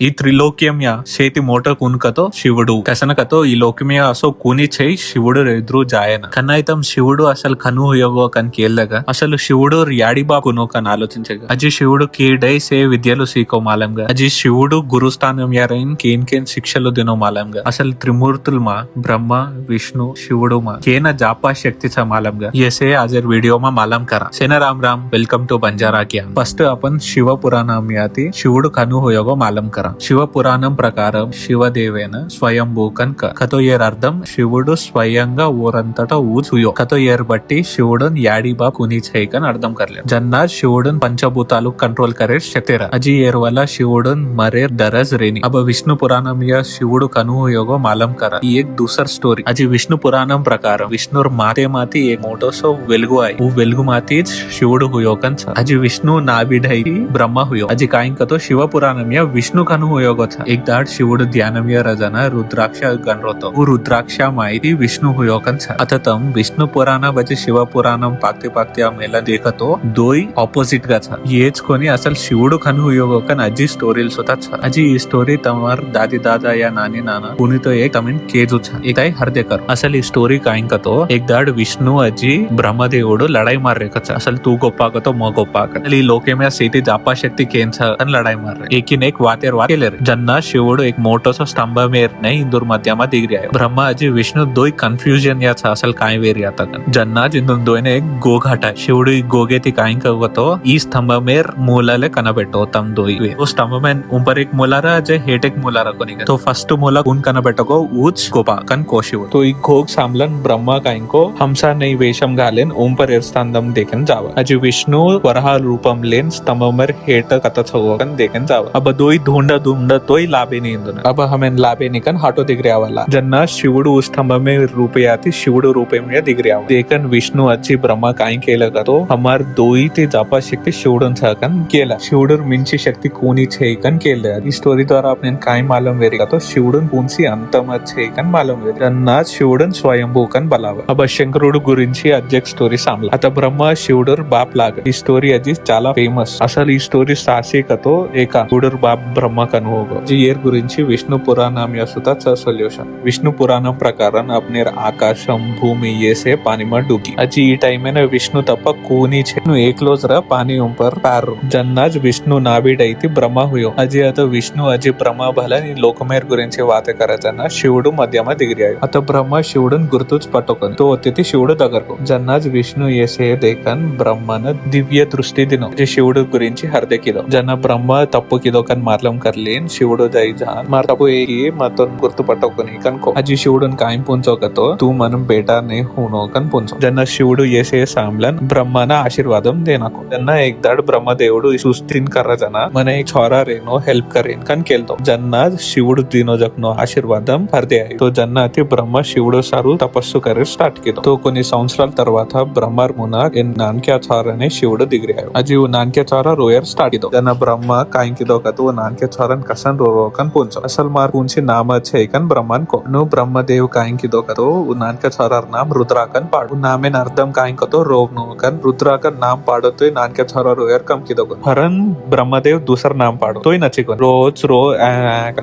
ఈ త్రిలోక్యమ్య చేతి మోట కునుకతో శివుడు కసనకతో ఈ లోకమ్య అసో కూని చేయి శివుడు ఎదురు జాయన కన్నైతం శివుడు అసలు కను హోయోగో కన్ కేల్దగా అసలు శివుడు యాడిబా కునో కన్ ఆలోచించగా అజి శివుడు కీడై సే విద్యలు సీకో మాలంగా అజి శివుడు గురుస్థానం యారైన్ కేన్ శిక్షలు దినో మాలంగా అసలు త్రిమూర్తులు మా బ్రహ్మ విష్ణు శివుడు మా కేన జాపా శక్తి सा मालमगा ये से आजर वीडियो में मालम करा सेना राम राम वेलकम टू बंजारा ज्ञान फर्स्ट अपन शिव पुराणम याति शिवुडु कनु होयोगो मालम करा शिव पुराणం ప్రకారం శివదేవేన స్వయంభూ కనుక కతో ఏర్ అర్థం శివుడు స్వయంగా ఊరంతటా ఊచుయో కతో ఏర్ బట్టి శివుడున్ యాడిబా కుని చేయకని అర్థం కర్లే జన్నా శివుడున్ పంచభూతాలు కంట్రోల్ करे శక్తిరా అజీ ఏర్ వల్ల శివుడున్ మరేర్ दरज रेनी अब विष्णु पुराणम या शिवुडु कनु होयोगो मालम करा ही एक दूसर स्टोरी अजी विष्णु पुराणम प्रकाరం विष्णुर माते माती एक मोठोसो वेलगु आहे वो वेलगु मातीच शिवुडु होयोगन अजी विष्णु नाभिढई ब्रह्मा हुयो अजी काइन कतो शिव पुराणम या विष्णु कनु होयोगो था एक दाड शिवुडु ध्यानम या रजना रुद्राक्ष गणरोतो वो रुद्राक्ष माहिती विष्णु होयोगन अततम विष्णु पुराण बजे शिव पुराणम पाकते पाकते आ मेला देखतो दोई ऑपोजिट गा था येच कोनी असल शिवुडु कनु होयोगो कन अजी स्टोरील होता अजी ఈ స్టోరీ తమర్ దాది దాదా యా నాని నానా कुणीतो एक कमेंट केजू था एक ताई हरदेकर असल ఈ స్టోరీ काइन कतो एक दाड विष्णु अजी ब्रह्मदेवुडु लड़ाई मार रे कचा असल तू गोप्पा कतो म गोप्पा कन ఈ లోకేమ సేతి జాపా శక్తి కేన్ छ अन लड़ाई मार रे एकिन एक वातेर वात केले जन्ना शिवुडु एक मोठोसो स्तंभ मेर ने इंदुर मध्यमा दिग रे ब्रह्मा अजी विष्णु दोई कन्फ्युजन या छ असल काय वेरी आता कन जन्ना जिंदुन दोयने एक गो घाटा शिवुडु ఈ గోగేతి काइन कवतो ఈ स्तंभ मेर मूलाले कनबेटो तम दोई वो स्तंभ में ऊपर एक मूलारा जे हेट एक मूलारा कोनी तो फर्स्ट मूला कुन कनबेटको ऊच गोपा कन कोशिव तो ఈ घोग सामलन ब्रह्मा काइन को हंसा नहीं वेशम घालेन ओम पर स्तंभम देखन जावा अजी विष्णु वराह रूपम लेन स्तंभमर हेट कथा छगोकन देखन जावा अब दोई ढूंढ ढूंढ तोई लाभे नहीं इंदुन अब हमें लाभे निकन हाटो दिग रे वाला जन्ना शिवुडु स्तंभ में रूपे आती शिवुडु रूपे में दिग रे देखन विष्णु अच्छी ब्रह्मा काइन केला तो हमार दोई ते जापा शक्ति शिवुडन छकन केला शिवुडुर मिंची शक्ति कोनी छेकन केला ఈ స్టోరీ ద్వారా आपने काय मालूम वेरी तो शिवुडन कोणसी अंतम छेकन मालूम वेरी जन्ना शिवुडन स्वयंभू कन बलावा अब శంకరుడు గురించి అజ్జెక్ స్టోరీ సామ్లా అత బ్రహ్మ శివుడుర్ బాప్ లాగ ఈ స్టోరీ అజి చాలా ఫేమస్ అసలు ఈ స్టోరీ సాసికతో ఏక శివుడుర్ బాప్ బ్రహ్మ కను హోగో జి ఏర్ గురించి విష్ణు పురాణం యసుతా చ సొల్యూషన్ విష్ణు పురాణం ప్రకారం अपने ఆకాశం భూమి ఏసే पानी में डूबी अजी ఈ टाइम में विष्णु तप कोनी छे नु एकलोज र पानी ऊपर पैर जन्नाज विष्णु नाभिडैति ब्रह्मा हुयो अजी अत विष्णु अजी ब्रह्मा भला नी लोकमेर గురించి వాతే కరజన శివుడు మధ్యమ దిగిరి అత బ్రహ్మ శివుడున్ గుర్తుచ్ పట్టుకొని तो अतिथि శివుడు దగ్గరకు జన్నాజ్ విష్ణు ఏసే దేకన్ బ్రహ్మన దివ్య దృష్టి దినో जे శివుడు గురించి హర్దే కిదో జన బ్రహ్మ తప్పు కిదో కన్ మాట్లం करलेन శివుడు జై జాన్ మార్ తప్పు ఏకి మతన్ గుర్తు పట్టుకొని కన్కో అజి శివుడున్ కాయం పుంచోకతో తూ మనం బేటా నే హూనో కన్ పుంచో జన శివుడు ఏసే సామ్లన్ బ్రహ్మన ఆశీర్వాదం దేనాకో జన్న एक दाड ब्रह्मदेवुडु सुस्तीन करजन मने एक छोरा रेनो हेल्प करेन कन केलतो जन्ना शिवुडु दिनो जकनो आशीर्वादम हरदे आय तो जन्ना ते ब्रह्म शिवुडु सारू तपस्సు करे स्टार्ट కిదో तो కొన్ని సంవత్సరాల తర్వాత బ్రహ్మర్ మున నాన్క్యా చారనే శివుడు దిగిరాయో అజి वो नानक्या चारा रोयर स्टार्ट కిదో जन ब्रह्म काइन కిదో కతో नानक्या चारन कसन रो कन पुंचो असल मार पुंची नाम छे कन ब्रह्मन को नु ब्रह्मदेव काइन కిదో कतो वो नानक्या चारार नाम रुद्राकन पाडु नामेन अर्थम काइन कतो रोवनो कन रुद्राकन नाम पाडो तो नानक्या चारा रोयर कम కిదో हरन ब्रह्मदेव दूसर नाम पाडो तोय नची को रोज रो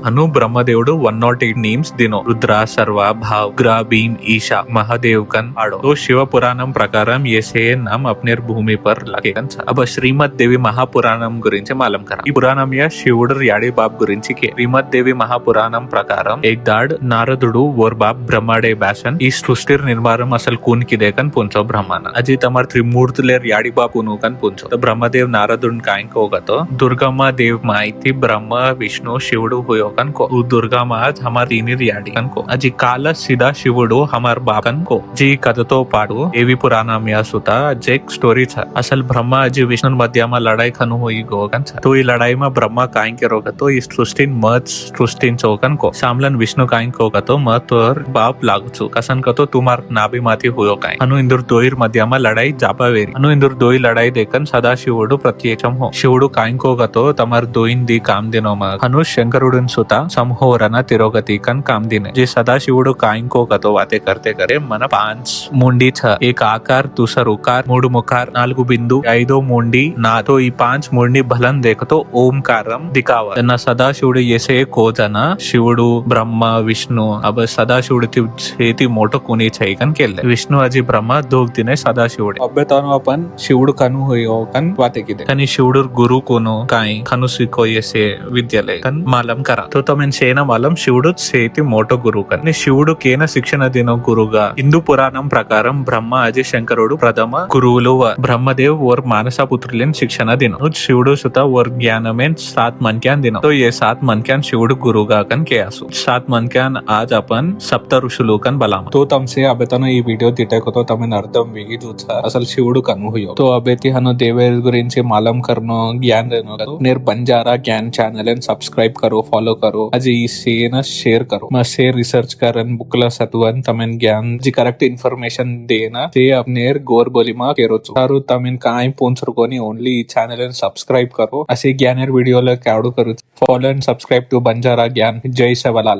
अनु ब्रह्मदेवुडु 108 नेम्स दिनो रुद्र सर्व भाव ग्रा भीम ईशा महादेव कन आडो तो शिव पुराणम प्रकारम ये से नाम अपने भूमि पर लगे कन अब श्रीमद देवी महापुराणम గురించి మాలం కరా ఈ పురాణం యా శివుడు యాడి బాప్ గురించి కే శ్రీమద్ దేవి మహాపురాణం ప్రకారం एक दाड नारदुडु वोर बाप ब्रह्माडे बैसन ఈ సృష్టిర్ నిర్మాణం అసలు కూన్ కి దేకన్ పుంచో బ్రహ్మన అజి తమర్ త్రిమూర్తులేర్ యాడి బాప్ ఉను కన్ పుంచో तो ब्रह्मदेव नारदुन काइन कोगतो दुर्गमा देव माहिती ब्रह्म विष्णु शिवुडु हुयो कन को दुर्गमा आज हमार तीनिर याडी कन को अजी काल सीधा शिवुडु हमार बापन को जी कदतो पाडू देवी पुराणम या सुता जेक स्टोरी छ असल ब्रह्मा अजी विष्णु मध्यमा लड़ाई खनु होई गोगन छ तो ई लड़ाई में ब्रह्मा काइन के रोगतो ई सृष्टिन मत सृष्टिन चौकन को सामलन विष्णु काइन कोगतो मत और बाप लागुचु कसन कतो तुमार नाभि माती हुयो काइन अनु इंदुर दोईर मध्यमा लड़ाई जापा वेरी अनु इंदुर दोई लड़ाई देखन सदा शिवुडु प्रत्यक्षम हो शिवुडु काइन कोगतो तमर दोइन दी काम दिनो मा अनु शंकरुडुन सुता समहोरन तिरोगति कन काम दिने जे सदा शिवुडु काइन कोगतो वाते करते करे मन 5 मुंडी छ एक आकार दूसर उकार मूडु मुखार 4 बिंदु 5 मुंडी ना तो ई 5 मुंडी भलन देखतो ओमकारम दिखावा కన్నా సదాశివుడు చేసే కోజన శివుడు బ్రహ్మ విష్ణు अब सदाशिवुడు చేతి मोठं कोणी छै कन केलं विष्णू आजी ब्रह्मा दोग दिने सदाशिवुडे अबे तानो आपण शिवुडू कनु होयो कन वाते किदे कनी शिवुडूर गुरु कोनो काय खनु शिकोयसे विद्यालय कन मालम करा तो तमेन सेना मालम शिवुडू చేతి मोठं गुरु कन శివుడు కేన శిక్షణ దినో గురుగా హిందూ పురాణం ప్రకారం బ్రహ్మ అజి శంకరుడు ప్రథమ గురువులు ब्रह्मदेव और मानसा पुत्रलेन शिक्षण दिनो शिवुडू सुता और ज्ञानमेन 7 मनक्यान दिनो तो ये 7 मनक्यान शिवुडू गुरुगा कन के आसु 7 मनक्यान आज आपण सप्त ऋषुలు कन बलाम तो तमसे अबे तनो ఈ వీడియో తీటేకొతో తమన్ అర్థం విగి చూచా అసలు శివుడు కను హుయో तो अबे ती हनो देवेल गुరించి मालम करनो ज्ञान रेनो नेर बंजारा ज्ञान चैनल एन सब्सक्राइब करो फॉलो करो अजी सेन शेयर करो म शेयर रिसर्च करन बुकला सतवन तमन ज्ञान जी करेक्ट इन्फॉर्मेशन देना ते अपनेर गोर बोलीमा केरोचो तारू तमन काय पोंचरकोनी ओनली ఈ ఛానల్ एन सब्सक्राइब करो असे ज्ञानेर वीडियोला काढू करू follow and subscribe to Banjara Gyan जय सेवालाल।